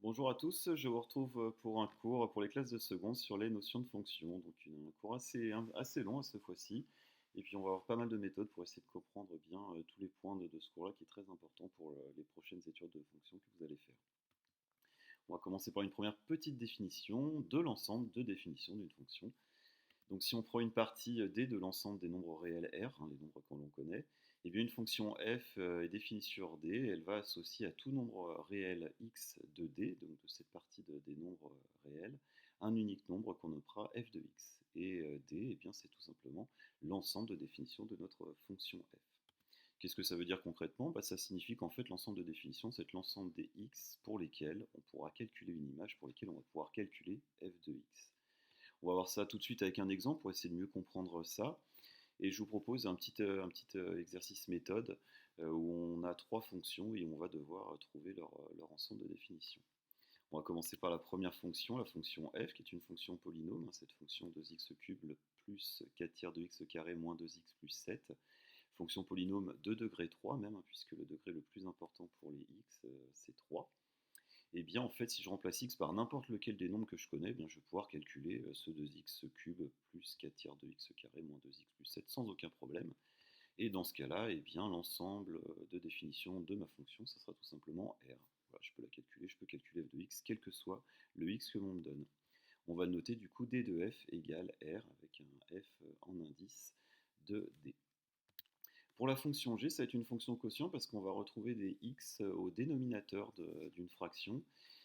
Bonjour à tous, je vous retrouve pour un cours pour les classes de seconde sur les notions de fonction. Donc un cours assez long à cette fois-ci. Et puis on va avoir pas mal de méthodes pour essayer de comprendre bien tous les points de ce cours-là qui est très important pour les prochaines études de fonction que vous allez faire. On va commencer par une première petite définition de l'ensemble de définition d'une fonction. Donc si on prend une partie D de l'ensemble des nombres réels R, les nombres que l'on connaît, et bien une fonction f est définie sur D, elle va associer à tout nombre réel x de D, donc de cette partie des nombres réels, un unique nombre qu'on appellera f de x. Et D, eh bien, c'est tout simplement l'ensemble de définition de notre fonction f. Qu'est-ce que ça veut dire concrètement? Ça signifie qu'en fait l'ensemble de définition, c'est l'ensemble des x pour lesquels on pourra calculer une image, pour lesquels on va pouvoir calculer f de x. On va voir ça tout de suite avec un exemple pour essayer de mieux comprendre ça. Et je vous propose un petit exercice méthode où on a trois fonctions et on va devoir trouver leur ensemble de définition. On va commencer par la première fonction, la fonction f, qui est une fonction polynôme, cette fonction 2x cube plus 4 tiers de x carré moins 2x plus 7. Fonction polynôme de degré 3 même, puisque le degré le plus important pour les x, c'est 3. Et bien en fait, si je remplace x par n'importe lequel des nombres que je connais, eh bien, je vais pouvoir calculer ce 2x cube plus 4 tiers de x carré moins 2x plus 7 sans aucun problème. Et dans ce cas-là, eh bien, l'ensemble de définition de ma fonction, ça sera tout simplement R. Voilà, je peux la calculer, je peux calculer f de x, quel que soit le x que l'on me donne. On va noter du coup d de f égale R avec un f en indice de d. Pour la fonction g, ça va être une fonction quotient parce qu'on va retrouver des x au dénominateur d'une fraction.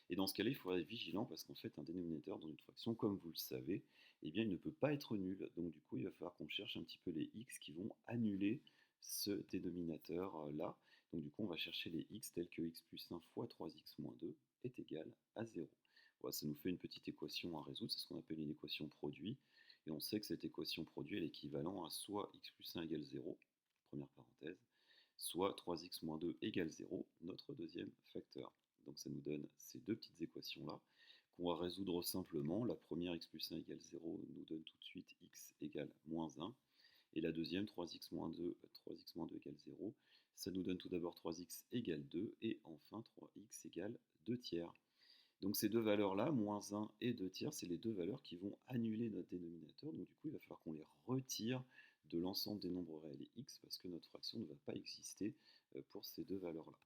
Et dans ce cas-là, il faut être vigilant parce qu'en fait, un dénominateur dans une fraction, comme vous le savez, eh bien, il ne peut pas être nul. Donc du coup, il va falloir qu'on cherche un petit peu les x qui vont annuler ce dénominateur-là. Donc du coup, on va chercher les x tels que x plus 1 fois 3x moins 2 est égal à 0. Voilà, ça nous fait une petite équation à résoudre, c'est ce qu'on appelle une équation produit. Et on sait que cette équation produit est équivalent à soit x plus 1 égale 0, première parenthèse, soit 3x moins 2 égale 0, notre deuxième facteur. Donc ça nous donne ces deux petites équations-là qu'on va résoudre simplement. La première, x plus 1 égale 0, nous donne tout de suite x égale moins 1. Et la deuxième, 3x moins 2, 3x moins 2 égale 0, ça nous donne tout d'abord 3x égale 2, et enfin 3x égale 2 tiers. Donc ces deux valeurs-là, moins 1 et 2 tiers, c'est les deux valeurs qui vont annuler notre dénominateur. Donc du coup, il va falloir qu'on les retire de l'ensemble des nombres réels x parce que notre fraction ne va pas exister pour ces deux valeurs-là.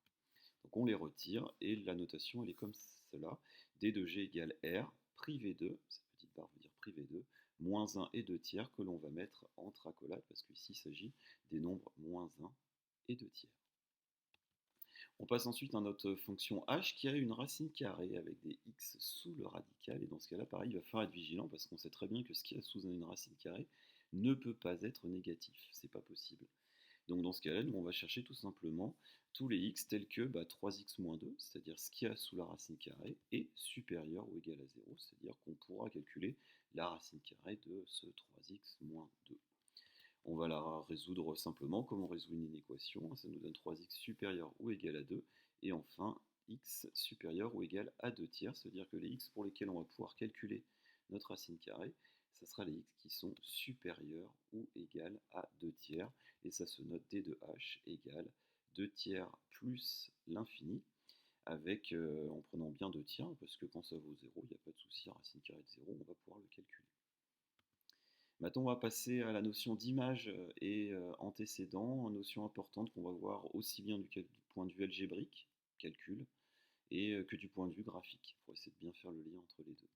Donc on les retire et la notation elle est comme cela. D de g égale R, privé 2, cette petite barre veut dire privé 2, moins 1 et 2 tiers que l'on va mettre entre accolades parce qu'ici il s'agit des nombres moins 1 et 2 tiers. On passe ensuite à notre fonction h qui a une racine carrée avec des x sous le radical. Et dans ce cas-là, pareil, il va falloir être vigilant parce qu'on sait très bien que ce qui est sous une racine carrée ne peut pas être négatif. C'est pas possible. Donc dans ce cas-là, nous on va chercher tout simplement tous les x tels que 3x moins 2, c'est-à-dire ce qu'il y a sous la racine carrée, est supérieur ou égal à 0, c'est-à-dire qu'on pourra calculer la racine carrée de ce 3x moins 2. On va la résoudre simplement comme on résout une équation. Ça nous donne 3x supérieur ou égal à 2. Et enfin, x supérieur ou égal à 2 tiers. C'est-à-dire que les x pour lesquels on va pouvoir calculer notre racine carrée, ça sera les x qui sont supérieurs ou égal à 2 tiers. Et ça se note d de h égale 2 tiers plus l'infini, avec, en prenant bien 2 tiers, parce que quand ça vaut 0, il n'y a pas de souci, racine carrée de 0, on va pouvoir le calculer. Maintenant, on va passer à la notion d'image et antécédent, une notion importante qu'on va voir aussi bien du point de vue algébrique, calcul, et que du point de vue graphique, pour essayer de bien faire le lien entre les deux.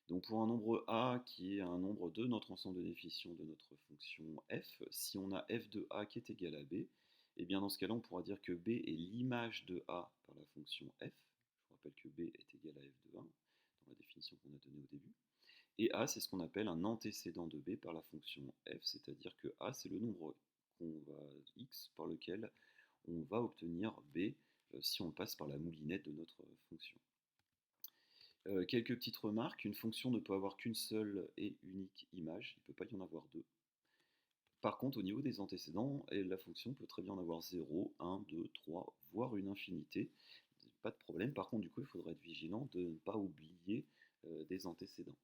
Donc pour un nombre a qui est un nombre de notre ensemble de définition de notre fonction f, si on a f de a qui est égal à b, et bien dans ce cas-là, on pourra dire que b est l'image de a par la fonction f. Je vous rappelle que b est égal à f de 1 dans la définition qu'on a donnée au début. Et A, c'est ce qu'on appelle un antécédent de B par la fonction f, c'est-à-dire que A, c'est le nombre x par lequel on va obtenir B si on passe par la moulinette de notre fonction. Quelques petites remarques, une fonction ne peut avoir qu'une seule et unique image, il ne peut pas y en avoir deux. Par contre, au niveau des antécédents, la fonction peut très bien en avoir 0, 1, 2, 3, voire une infinité. Pas de problème, par contre, du coup, il faudra être vigilant de ne pas oublier des antécédents.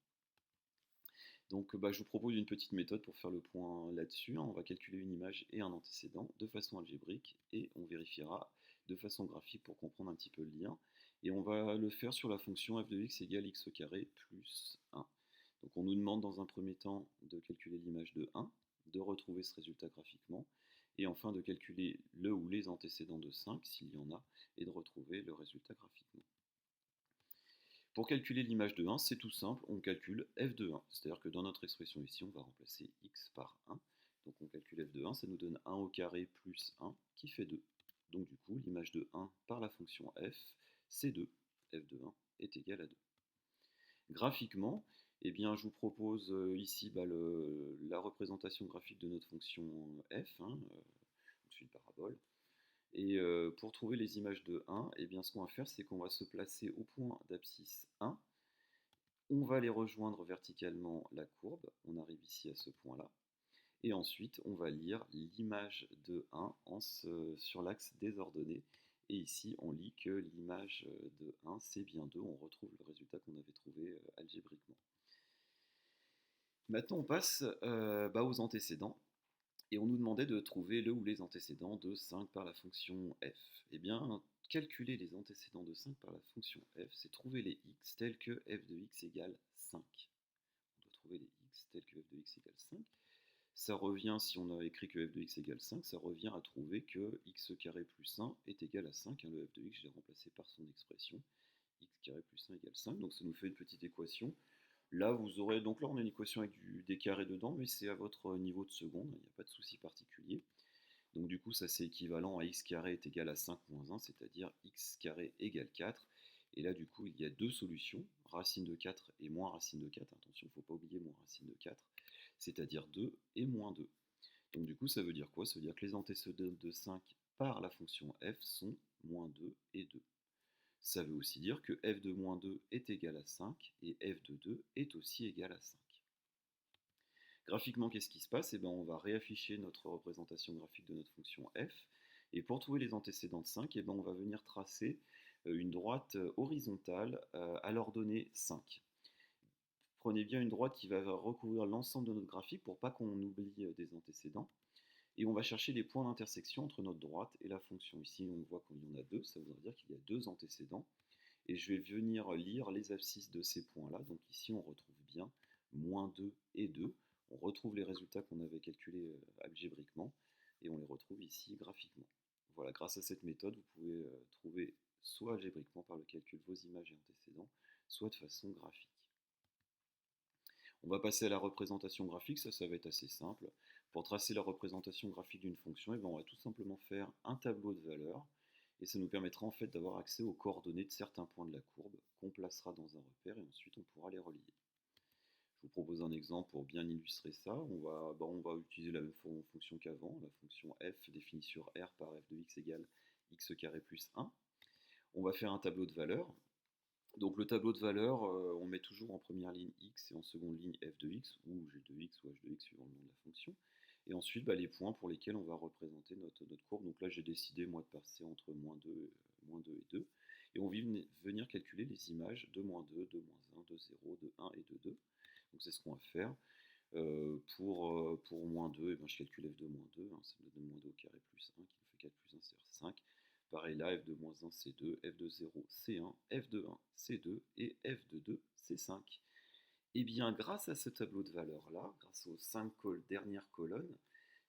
Donc je vous propose une petite méthode pour faire le point là-dessus. On va calculer une image et un antécédent de façon algébrique et on vérifiera de façon graphique pour comprendre un petit peu le lien. Et on va le faire sur la fonction f de x égale x au carré plus 1. Donc on nous demande dans un premier temps de calculer l'image de 1, de retrouver ce résultat graphiquement, et enfin de calculer le ou les antécédents de 5, s'il y en a, et de retrouver le résultat graphiquement. Pour calculer l'image de 1, c'est tout simple, on calcule f de 1. C'est-à-dire que dans notre expression ici, on va remplacer x par 1. Donc on calcule f de 1, ça nous donne 1 au carré plus 1, qui fait 2. Donc du coup, l'image de 1 par la fonction f, c'est 2. f de 1 est égal à 2. Graphiquement, eh bien, je vous propose ici la représentation graphique de notre fonction f, c'est une parabole. Et pour trouver les images de 1, eh bien, ce qu'on va faire, c'est qu'on va se placer au point d'abscisse 1. On va les rejoindre verticalement la courbe. On arrive ici à ce point-là. Et ensuite, on va lire l'image de 1 sur l'axe des ordonnées. Et ici, on lit que l'image de 1, c'est bien 2. On retrouve le résultat qu'on avait trouvé algébriquement. Maintenant, on passe aux antécédents. Et on nous demandait de trouver le ou les antécédents de 5 par la fonction f. Eh bien, calculer les antécédents de 5 par la fonction f, c'est trouver les x tels que f de x égale 5. On doit trouver les x tels que f de x égale 5. Ça revient, si on a écrit que f de x égale 5, ça revient à trouver que x carré plus 1 est égal à 5. Le f de x, je l'ai remplacé par son expression. X carré plus 1 égale 5. Donc ça nous fait une petite équation. Là, vous aurez, donc là, on a une équation avec des carrés dedans, mais c'est à votre niveau de seconde, il n'y a pas de souci particulier. Donc du coup, ça c'est équivalent à x carré est égal à 5 moins 1, c'est-à-dire x carré égale 4. Et là, du coup, il y a deux solutions, racine de 4 et moins racine de 4. Attention, il ne faut pas oublier moins racine de 4, c'est-à-dire 2 et moins 2. Donc du coup, ça veut dire quoi? Ça veut dire que les antécédents de 5 par la fonction f sont moins 2 et 2. Ça veut aussi dire que f de moins 2 est égal à 5 et f de 2 est aussi égal à 5. Graphiquement, qu'est-ce qui se passe? Eh bien, on va réafficher notre représentation graphique de notre fonction f. Et pour trouver les antécédents de 5, eh bien, on va venir tracer une droite horizontale à l'ordonnée 5. Prenez bien une droite qui va recouvrir l'ensemble de notre graphique pour pas qu'on oublie des antécédents. Et on va chercher les points d'intersection entre notre droite et la fonction. Ici, on voit qu'il y en a deux, ça voudrait dire qu'il y a deux antécédents. Et je vais venir lire les abscisses de ces points-là. Donc ici, on retrouve bien moins 2 et 2. On retrouve les résultats qu'on avait calculés algébriquement et on les retrouve ici graphiquement. Voilà, grâce à cette méthode, vous pouvez trouver soit algébriquement par le calcul vos images et antécédents, soit de façon graphique. On va passer à la représentation graphique, ça va être assez simple. Pour tracer la représentation graphique d'une fonction, on va tout simplement faire un tableau de valeurs. Et ça nous permettra en fait d'avoir accès aux coordonnées de certains points de la courbe qu'on placera dans un repère et ensuite on pourra les relier. Je vous propose un exemple pour bien illustrer ça. On va utiliser la même fonction qu'avant, la fonction f définie sur R par f de x égale x carré plus 1. On va faire un tableau de valeurs. Donc le tableau de valeurs, on met toujours en première ligne x et en seconde ligne f de x, ou g de x ou h de x suivant le nom de la fonction. Et ensuite, les points pour lesquels on va représenter notre courbe. Donc là, j'ai décidé, moi, de passer entre moins 2 et 2. Et on va venir calculer les images de moins 2, de moins 1, de 0, de 1 et de 2. Donc c'est ce qu'on va faire. Pour moins 2, je calcule f de moins 2, ça me donne moins 2 au carré plus 1, qui nous fait 4 plus 1, c'est 5. Pareil là, f de moins 1, c'est 2, f de 0, c'est 1, f de 1, c'est 2, et f de 2, c'est 5. Et bien, grâce à ce tableau de valeurs-là, grâce aux 5 dernières colonnes,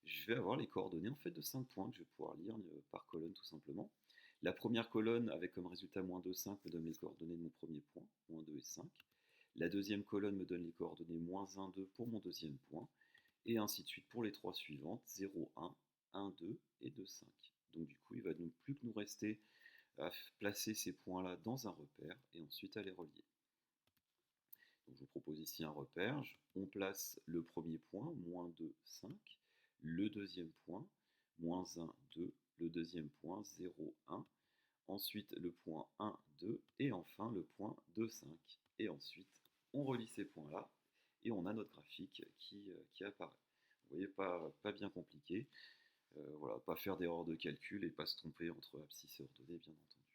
je vais avoir les coordonnées en fait de 5 points que je vais pouvoir lire par colonne tout simplement. La première colonne avec comme résultat moins 2, 5 me donne les coordonnées de mon premier point, moins 2 et 5. La deuxième colonne me donne les coordonnées moins 1, 2 pour mon deuxième point. Et ainsi de suite pour les trois suivantes, 0, 1, 1, 2 et 2, 5. Donc du coup, il va ne plus que nous rester à placer ces points-là dans un repère et ensuite à les relier. Donc je vous propose ici un repère. On place le premier point, moins 2, 5. Le deuxième point, moins 1, 2. Le deuxième point, 0, 1. Ensuite le point 1, 2. Et enfin le point 2, 5. Et ensuite, on relie ces points-là et on a notre graphique qui apparaît. Vous voyez, pas bien compliqué. Voilà, pas faire d'erreur de calcul et pas se tromper entre abscisse et ordonnée, bien entendu.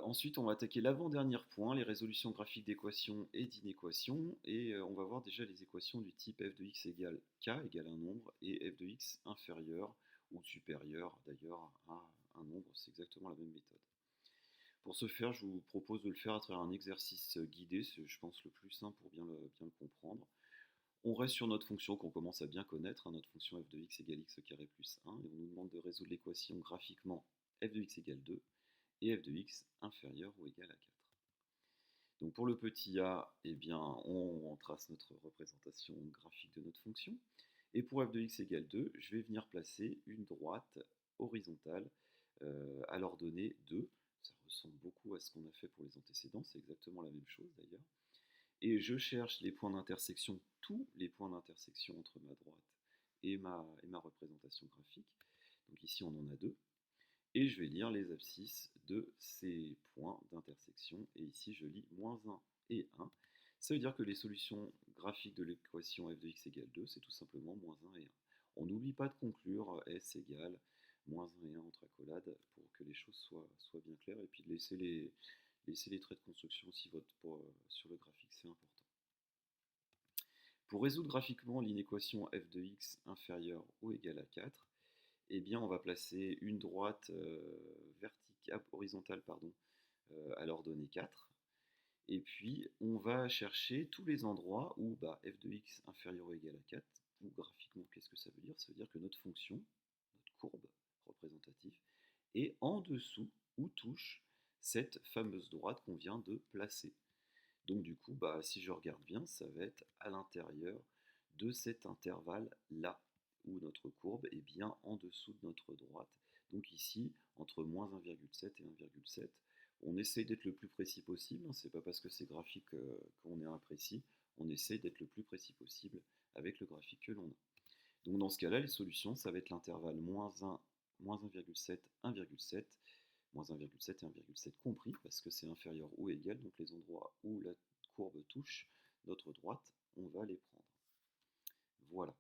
Ensuite, on va attaquer l'avant-dernier point, les résolutions graphiques d'équations et d'inéquations, et on va voir déjà les équations du type f de x égale k égale un nombre, et f de x inférieur ou supérieur d'ailleurs à un nombre, c'est exactement la même méthode. Pour ce faire, je vous propose de le faire à travers un exercice guidé, c'est je pense le plus simple pour bien le comprendre. On reste sur notre fonction qu'on commence à bien connaître, hein, notre fonction f de x égale x carré plus 1, et on nous demande de résoudre l'équation graphiquement f de x égale 2 et f de x inférieur ou égal à 4. Donc pour le petit a, eh bien, on trace notre représentation graphique de notre fonction. Et pour f de x égale 2, je vais venir placer une droite horizontale à l'ordonnée 2. Ça ressemble beaucoup à ce qu'on a fait pour les antécédents, c'est exactement la même chose d'ailleurs. Et je cherche les points d'intersection, tous les points d'intersection entre ma droite et ma représentation graphique. Donc ici on en a deux. Et je vais lire les abscisses de ces points d'intersection. Et ici je lis moins 1 et 1. Ça veut dire que les solutions graphiques de l'équation f de x égale 2, c'est tout simplement moins 1 et 1. On n'oublie pas de conclure S égale moins 1 et 1 entre accolades pour que les choses soient bien claires, et puis de laisser les traits de construction aussi sur le graphique, c'est important. Pour résoudre graphiquement l'inéquation f de x inférieure ou égale à 4, eh bien on va placer une droite horizontale à l'ordonnée 4. Et puis on va chercher tous les endroits où f de x inférieur ou égal à 4, ou graphiquement, qu'est-ce que ça veut dire? Ça veut dire que notre fonction, notre courbe représentative, est en dessous ou touche cette fameuse droite qu'on vient de placer. Donc du coup, si je regarde bien, ça va être à l'intérieur de cet intervalle-là, où notre courbe est bien en dessous de notre droite. Donc ici, entre moins 1,7 et 1,7, on essaye d'être le plus précis possible, hein. C'est pas parce que c'est graphique qu'on est imprécis, on essaye d'être le plus précis possible avec le graphique que l'on a. Donc dans ce cas-là, les solutions, ça va être l'intervalle moins 1, moins 1,7, 1,7, moins 1,7 et 1,7 compris, parce que c'est inférieur ou égal, donc les endroits où la courbe touche notre droite, on va les prendre. Voilà.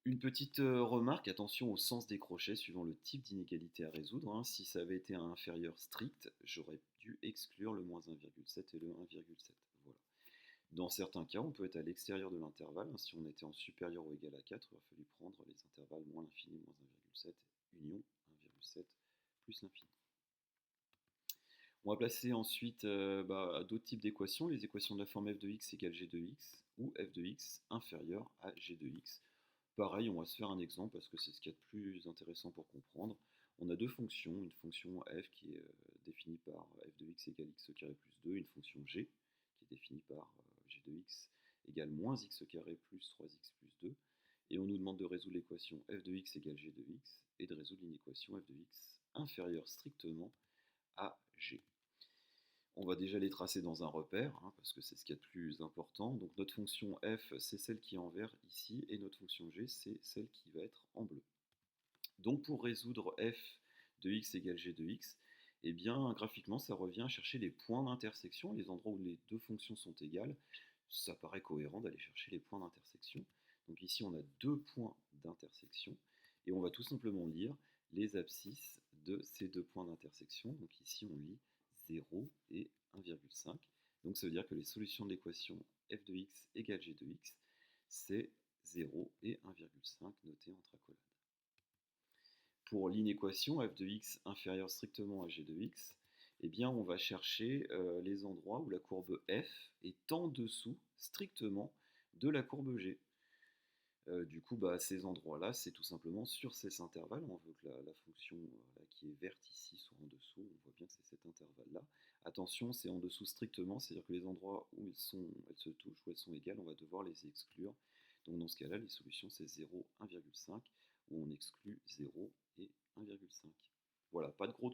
Une petite remarque, attention au sens des crochets suivant le type d'inégalité à résoudre, hein. Si ça avait été un inférieur strict, j'aurais dû exclure le moins 1,7 et le 1,7. Voilà. Dans certains cas, on peut être à l'extérieur de l'intervalle, hein. Si on était en supérieur ou égal à 4, il aurait fallu prendre les intervalles moins l'infini, moins 1,7, union 1,7 plus l'infini. On va placer ensuite d'autres types d'équations, les équations de la forme f de x égale g de x, ou f de x inférieur à g de x. Pareil, on va se faire un exemple parce que c'est ce qu'il y a de plus intéressant pour comprendre. On a deux fonctions, une fonction f qui est définie par f de x égale x carré plus 2, une fonction g qui est définie par g de x égale moins x carré plus 3x plus 2. Et on nous demande de résoudre l'équation f de x égale g de x et de résoudre l'inéquation f de x inférieure strictement à g. On va déjà les tracer dans un repère, hein, parce que c'est ce qu'il y a de plus important. Donc notre fonction f, c'est celle qui est en vert ici, et notre fonction g, c'est celle qui va être en bleu. Donc pour résoudre f de x égale g de x, eh bien graphiquement ça revient à chercher les points d'intersection, les endroits où les deux fonctions sont égales. Ça paraît cohérent d'aller chercher les points d'intersection. Donc ici on a deux points d'intersection, et on va tout simplement lire les abscisses de ces deux points d'intersection. Donc ici on lit 0 et 1,5. Donc ça veut dire que les solutions de l'équation f de x égale g de x, c'est 0 et 1,5 notés entre accolades. Pour l'inéquation f de x inférieure strictement à g de x, eh bien on va chercher les endroits où la courbe f est en dessous strictement de la courbe g. Du coup, ces endroits-là, c'est tout simplement sur ces intervalles. On veut que la fonction qui est verte ici soit en dessous. On voit bien que c'est cet intervalle-là. Attention, c'est en dessous strictement, c'est-à-dire que les endroits où elles se touchent, où elles sont égales, on va devoir les exclure. Donc dans ce cas-là, les solutions, c'est 0, 1,5, où on exclut 0 et 1,5. Voilà, pas de gros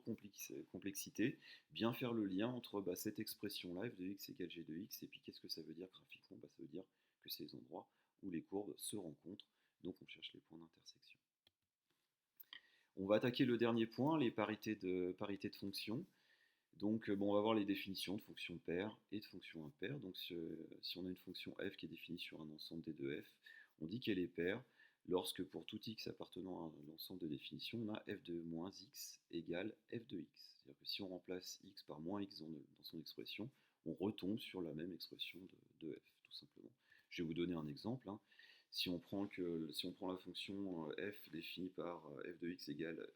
complexité. Bien faire le lien entre cette expression-là, f de x égale g de x, et puis qu'est-ce que ça veut dire graphiquement? Ça veut dire que c'est les endroits où les courbes se rencontrent, donc on cherche les points d'intersection. On va attaquer le dernier point, les parités de fonctions. Donc on va voir les définitions de fonctions paires et de fonctions impaires. Donc si on a une fonction f qui est définie sur un ensemble des deux f, on dit qu'elle est paire lorsque pour tout x appartenant à l'ensemble de définition, on a f de moins x égale f de x. C'est-à-dire que si on remplace x par moins x dans son expression, on retombe sur la même expression de f, tout simplement. Je vais vous donner un exemple, hein. Si on prend la fonction f définie par f de x égale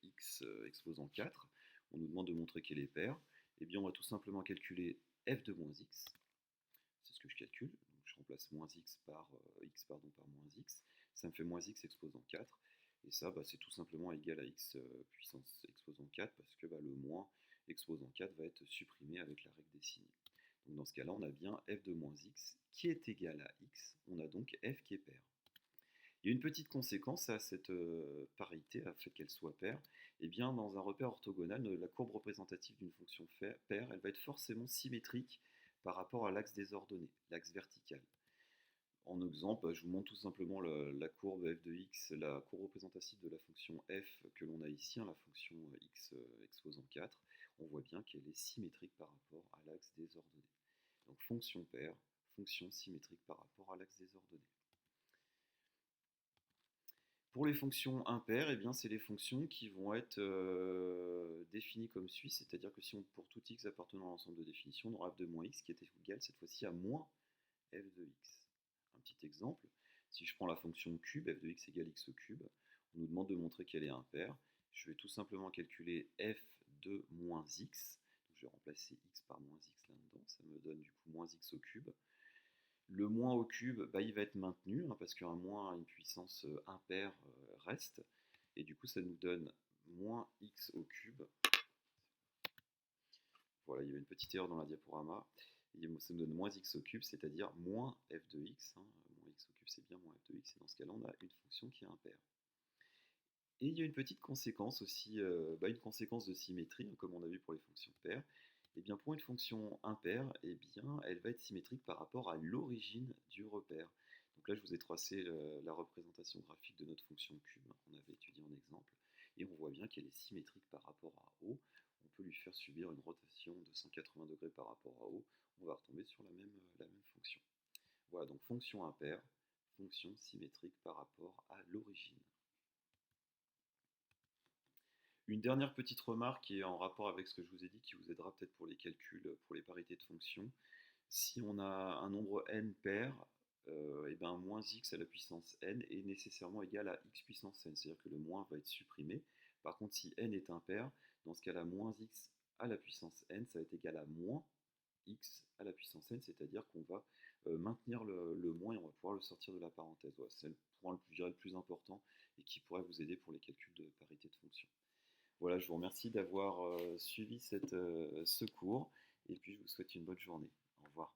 x exposant 4, On nous demande de montrer qu'elle est paire. Eh bien, on va tout simplement calculer f de moins x. C'est ce que je calcule. Donc, je remplace moins x par par moins x. Ça me fait moins x exposant 4. Et ça, c'est tout simplement égal à x puissance exposant 4 parce que le moins exposant 4 va être supprimé avec la règle des signes. Donc dans ce cas-là, on a bien f de moins x qui est égal à x. On a donc f qui est paire. Il y a une petite conséquence à cette parité, à fait qu'elle soit paire. Eh bien, dans un repère orthogonal, la courbe représentative d'une fonction paire, elle va être forcément symétrique par rapport à l'axe des ordonnées, l'axe vertical. En exemple, je vous montre tout simplement la courbe f de x, la courbe représentative de la fonction f que l'on a ici, la fonction x exposant 4. On voit bien qu'elle est symétrique par rapport à l'axe des ordonnées. Donc fonction paire, fonction symétrique par rapport à l'axe des ordonnées. Pour les fonctions impaires, eh bien, c'est les fonctions qui vont être définies comme suit, c'est-à-dire que si on, pour tout x appartenant à l'ensemble de définition, on aura f de moins x qui est égal cette fois-ci à moins f de x. Un petit exemple, si je prends la fonction cube, f de x égale x au cube, on nous demande de montrer qu'elle est impaire. Je vais tout simplement calculer f de moins x. Donc je vais remplacer x par moins x là-dedans, ça me donne du coup moins x au cube. Le moins au cube, il va être maintenu, parce qu'un moins à une puissance impaire reste. Et du coup, ça nous donne moins x au cube. Voilà, il y avait une petite erreur dans la diaporama. Et ça nous donne moins x au cube, c'est-à-dire moins f de x. Moins x au cube, c'est bien moins f de x. Et dans ce cas-là, on a une fonction qui est impaire. Et il y a une petite conséquence aussi, une conséquence de symétrie, comme on a vu pour les fonctions paires. Et bien pour une fonction impaire, elle va être symétrique par rapport à l'origine du repère. Donc là, je vous ai tracé la représentation graphique de notre fonction cube qu'on avait étudiée en exemple. Et on voit bien qu'elle est symétrique par rapport à O. On peut lui faire subir une rotation de 180 degrés par rapport à O. On va retomber sur la même fonction. Voilà, donc fonction impaire, fonction symétrique par rapport à l'origine. Une dernière petite remarque qui est en rapport avec ce que je vous ai dit, qui vous aidera peut-être pour les calculs, pour les parités de fonctions. Si on a un nombre n pair, moins x à la puissance n est nécessairement égal à x puissance n, c'est-à-dire que le moins va être supprimé. Par contre, si n est impair, dans ce cas-là, moins x à la puissance n, ça va être égal à moins x à la puissance n, c'est-à-dire qu'on va maintenir le moins et on va pouvoir le sortir de la parenthèse. Voilà, c'est le point le plus important et qui pourrait vous aider pour les calculs de parité de fonctions. Voilà, je vous remercie d'avoir suivi ce cours et puis je vous souhaite une bonne journée. Au revoir.